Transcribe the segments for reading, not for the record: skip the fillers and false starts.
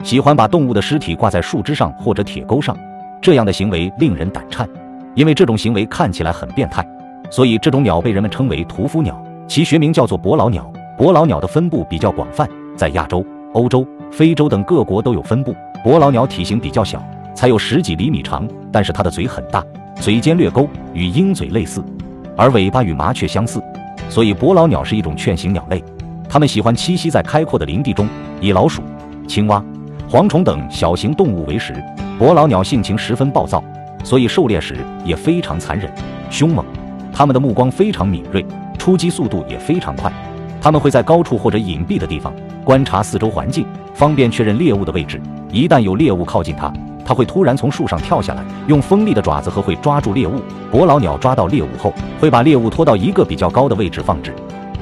喜欢把动物的尸体挂在树枝上或者铁钩上，这样的行为令人胆颤，因为这种行为看起来很变态，所以这种鸟被人们称为屠夫鸟，其学名叫做伯劳鸟。伯劳鸟的分布比较广泛，在亚洲、欧洲、非洲等各国都有分布。伯劳鸟体型比较小，才有10几厘米长，但是它的嘴很大，嘴尖略勾，与鹰嘴类似，而尾巴与麻雀相似，所以伯劳鸟是一种犬形鸟类。它们喜欢栖息在开阔的林地中，以老鼠、青蛙、蝗虫等小型动物为食。伯劳鸟性情十分暴躁，所以狩猎时也非常残忍、凶猛。它们的目光非常敏锐，出击速度也非常快。它们会在高处或者隐蔽的地方观察四周环境，方便确认猎物的位置。一旦有猎物靠近它会突然从树上跳下来，用锋利的爪子和喙抓住猎物。伯劳鸟抓到猎物后，会把猎物拖到一个比较高的位置放置，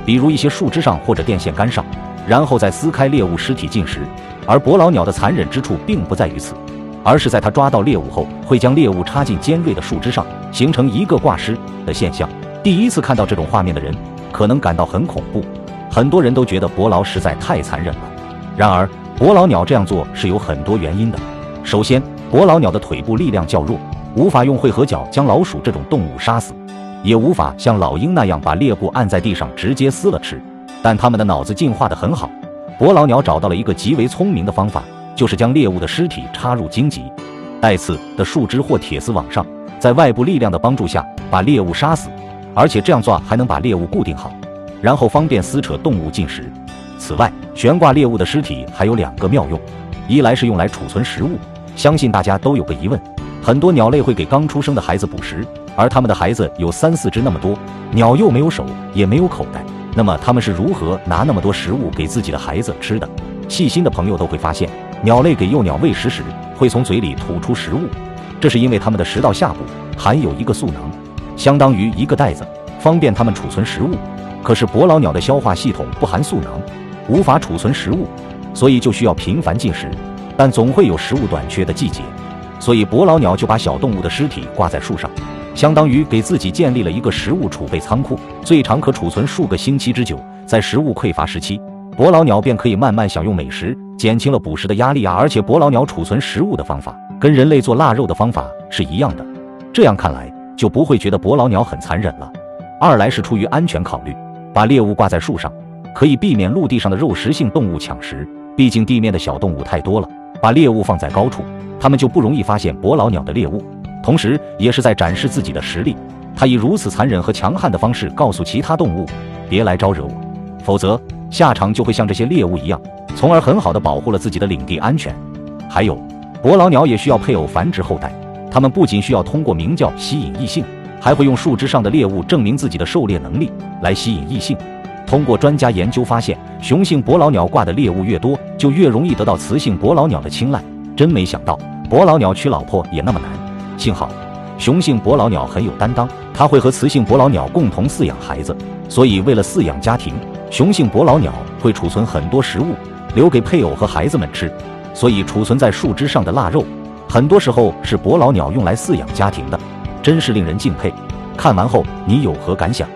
比如一些树枝上或者电线杆上，然后再撕开猎物尸体进食。而伯劳鸟的残忍之处并不在于此，而是在它抓到猎物后，会将猎物插进尖锐的树枝上，形成一个挂尸的现象。第一次看到这种画面的人可能感到很恐怖，很多人都觉得伯劳实在太残忍了。然而伯劳鸟这样做是有很多原因的。首先，伯劳鸟的腿部力量较弱，无法用喙和脚将老鼠这种动物杀死，也无法像老鹰那样把猎物按在地上直接撕了吃。但它们的脑子进化得很好，伯劳鸟找到了一个极为聪明的方法，就是将猎物的尸体插入荆棘、带刺的树枝或铁丝网上，在外部力量的帮助下把猎物杀死，而且这样做还能把猎物固定好，然后方便撕扯动物进食。此外，悬挂猎物的尸体还有2个妙用，一来是用来储存食物。相信大家都有个疑问，很多鸟类会给刚出生的孩子捕食，而它们的孩子有3、4只那么多，鸟又没有手也没有口袋，那么它们是如何拿那么多食物给自己的孩子吃的？细心的朋友都会发现，鸟类给幼鸟喂食时会从嘴里吐出食物，这是因为它们的食道下部含有一个嗉囊，相当于一个袋子，方便它们储存食物。可是伯劳鸟的消化系统不含嗉囊，无法储存食物，所以就需要频繁进食，但总会有食物短缺的季节，所以伯劳鸟就把小动物的尸体挂在树上，相当于给自己建立了一个食物储备仓库，最长可储存数个星期之久。在食物匮乏时期，伯劳鸟便可以慢慢享用美食，减轻了捕食的压力啊！而且伯劳鸟储存食物的方法跟人类做腊肉的方法是一样的，这样看来就不会觉得伯劳鸟很残忍了。二来是出于安全考虑，把猎物挂在树上，可以避免陆地上的肉食性动物抢食，毕竟地面的小动物太多了，把猎物放在高处，它们就不容易发现伯劳鸟的猎物，同时也是在展示自己的实力。它以如此残忍和强悍的方式告诉其他动物，别来招惹我，否则下场就会像这些猎物一样，从而很好地保护了自己的领地安全。还有，伯劳鸟也需要配偶繁殖后代，它们不仅需要通过鸣叫吸引异性，还会用树枝上的猎物证明自己的狩猎能力来吸引异性。通过专家研究发现，雄性伯劳鸟挂的猎物越多，就越容易得到雌性伯劳鸟的青睐。真没想到伯劳鸟娶老婆也那么难，幸好雄性伯劳鸟很有担当，它会和雌性伯劳鸟共同饲养孩子，所以为了饲养家庭，雄性伯劳鸟会储存很多食物留给配偶和孩子们吃，所以储存在树枝上的腊肉很多时候是伯劳鸟用来饲养家庭的，真是令人敬佩。看完后你有何感想？